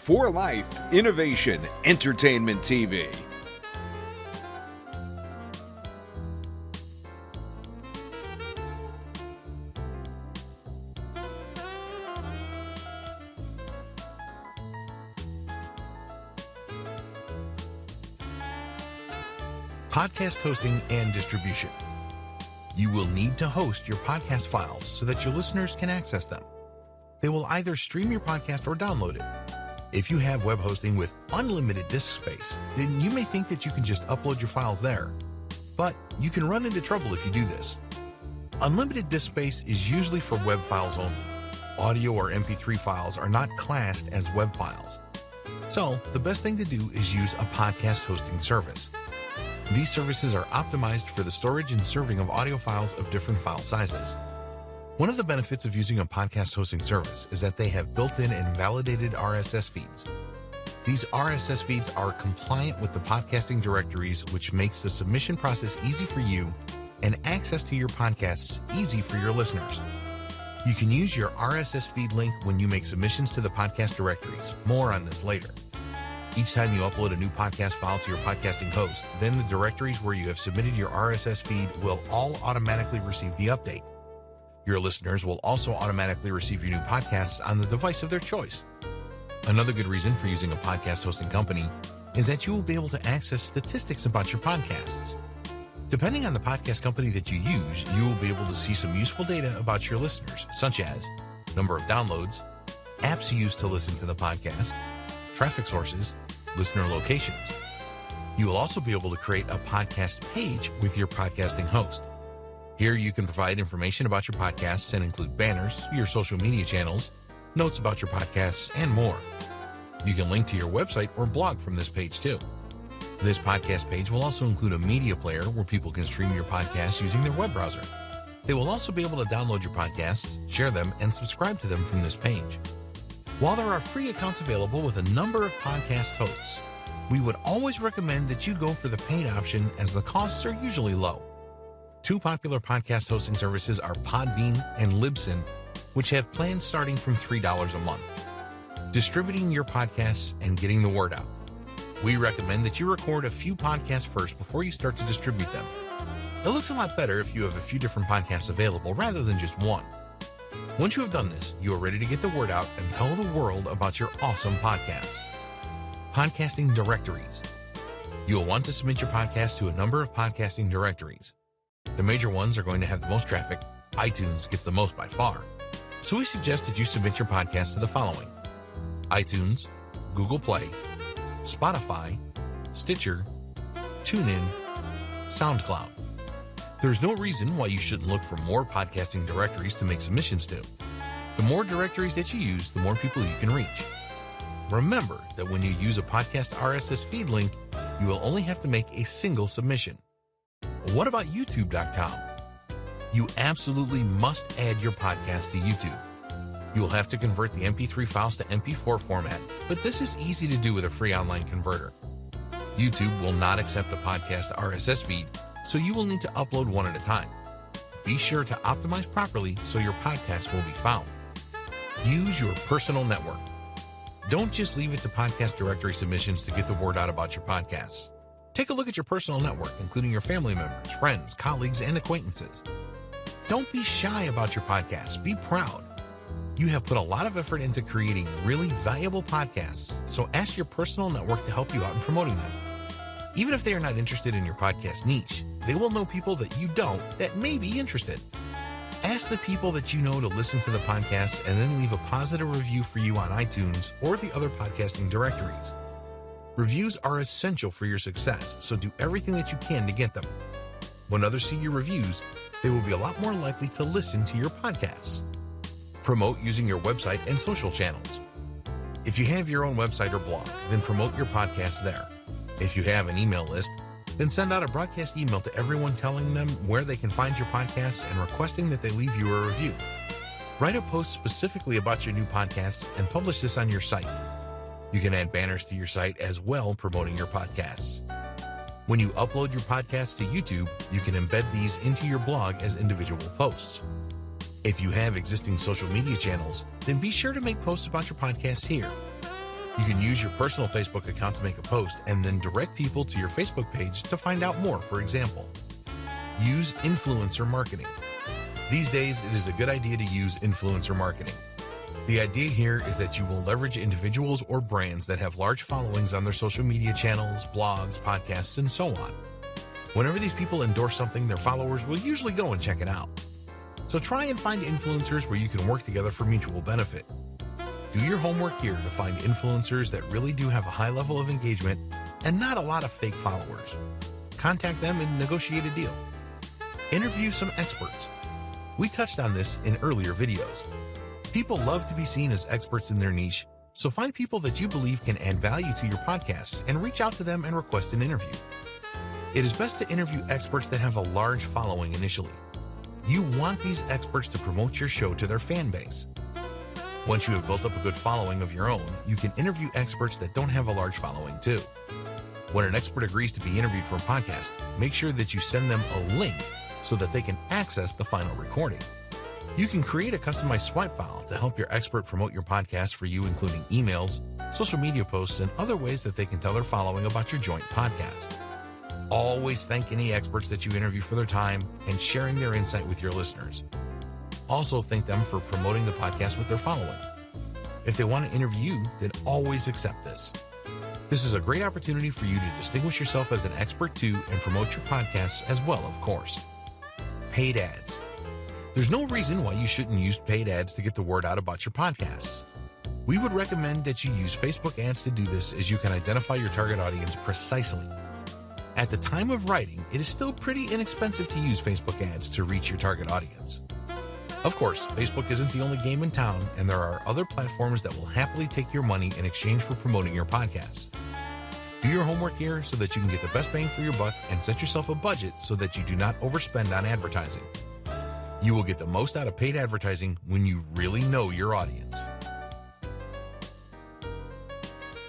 For Life Innovation Entertainment TV. Podcast hosting and distribution. You will need to host your podcast files so that your listeners can access them. They will either stream your podcast or download it. If you have web hosting with unlimited disk space, then you may think that you can just upload your files there. But you can run into trouble if you do this. Unlimited disk space is usually for web files only. Audio or MP3 files are not classed as web files. So the best thing to do is use a podcast hosting service. These services are optimized for the storage and serving of audio files of different file sizes. One of the benefits of using a podcast hosting service is that they have built-in and validated RSS feeds. These RSS feeds are compliant with the podcasting directories, which makes the submission process easy for you and access to your podcasts easy for your listeners. You can use your RSS feed link when you make submissions to the podcast directories. More on this later. Each time you upload a new podcast file to your podcasting host, then the directories where you have submitted your RSS feed will all automatically receive the update. Your listeners will also automatically receive your new podcasts on the device of their choice. Another good reason for using a podcast hosting company is that you will be able to access statistics about your podcasts. Depending on the podcast company that you use, you will be able to see some useful data about your listeners, such as number of downloads, apps used to listen to the podcast, traffic sources, listener locations. You will also be able to create a podcast page with your podcasting host. Here you can provide information about your podcasts and include banners, your social media channels, notes about your podcasts, and more. You can link to your website or blog from this page too. This podcast page will also include a media player where people can stream your podcasts using their web browser. They will also be able to download your podcasts, share them, and subscribe to them from this page. While there are free accounts available with a number of podcast hosts, we would always recommend that you go for the paid option as the costs are usually low. Two popular podcast hosting services are Podbean and Libsyn, which have plans starting from $3 a month. Distributing your podcasts and getting the word out. We recommend that you record a few podcasts first before you start to distribute them. It looks a lot better if you have a few different podcasts available rather than just one. Once you have done this, you are ready to get the word out and tell the world about your awesome podcasts. Podcasting directories. You will want to submit your podcast to a number of podcasting directories. The major ones are going to have the most traffic. iTunes gets the most by far. So we suggest that you submit your podcast to the following: iTunes, Google Play, Spotify, Stitcher, TuneIn, SoundCloud. There's no reason why you shouldn't look for more podcasting directories to make submissions to. The more directories that you use, the more people you can reach. Remember that when you use a podcast RSS feed link, you will only have to make a single submission. What about YouTube.com? You absolutely must add your podcast to YouTube. You will have to convert the MP3 files to MP4 format, but this is easy to do with a free online converter. YouTube will not accept a podcast RSS feed, so you will need to upload one at a time. Be sure to optimize properly so your podcast will be found. Use your personal network. Don't just leave it to podcast directory submissions to get the word out about your podcasts. Take a look at your personal network, including your family members, friends, colleagues, and acquaintances. Don't be shy about your podcasts. Be proud. You have put a lot of effort into creating really valuable podcasts, so ask your personal network to help you out in promoting them. Even if they are not interested in your podcast niche, they will know people that you don't that may be interested. Ask the people that you know to listen to the podcast and then leave a positive review for you on iTunes or the other podcasting directories. Reviews are essential for your success, so do everything that you can to get them. When others see your reviews, they will be a lot more likely to listen to your podcasts. Promote using your website and social channels. If you have your own website or blog, then promote your podcast there. If you have an email list, then send out a broadcast email to everyone telling them where they can find your podcast and requesting that they leave you a review. Write a post specifically about your new podcasts and publish this on your site. You can add banners to your site as well, promoting your podcasts. When you upload your podcasts to YouTube, you can embed these into your blog as individual posts. If you have existing social media channels, then be sure to make posts about your podcasts here. You can use your personal Facebook account to make a post and then direct people to your Facebook page to find out more, for example. Use influencer marketing. These days, it is a good idea to use influencer marketing. The idea here is that you will leverage individuals or brands that have large followings on their social media channels, blogs, podcasts, and so on. Whenever these people endorse something, their followers will usually go and check it out. So try and find influencers where you can work together for mutual benefit. Do your homework here to find influencers that really do have a high level of engagement and not a lot of fake followers. Contact them and negotiate a deal. Interview some experts. We touched on this in earlier videos. People love to be seen as experts in their niche, so find people that you believe can add value to your podcasts and reach out to them and request an interview. It is best to interview experts that have a large following initially. You want these experts to promote your show to their fan base. Once you have built up a good following of your own, you can interview experts that don't have a large following too. When an expert agrees to be interviewed for a podcast, make sure that you send them a link so that they can access the final recording. You can create a customized swipe file to help your expert promote your podcast for you, including emails, social media posts, and other ways that they can tell their following about your joint podcast. Always thank any experts that you interview for their time and sharing their insight with your listeners. Also thank them for promoting the podcast with their following. If they want to interview you, then always accept this. This is a great opportunity for you to distinguish yourself as an expert too and promote your podcasts as well, of course. Paid ads. There's no reason why you shouldn't use paid ads to get the word out about your podcasts. We would recommend that you use Facebook ads to do this, as you can identify your target audience precisely. At the time of writing, it is still pretty inexpensive to use Facebook ads to reach your target audience. Of course, Facebook isn't the only game in town, and there are other platforms that will happily take your money in exchange for promoting your podcasts. Do your homework here so that you can get the best bang for your buck and set yourself a budget so that you do not overspend on advertising. You will get the most out of paid advertising when you really know your audience.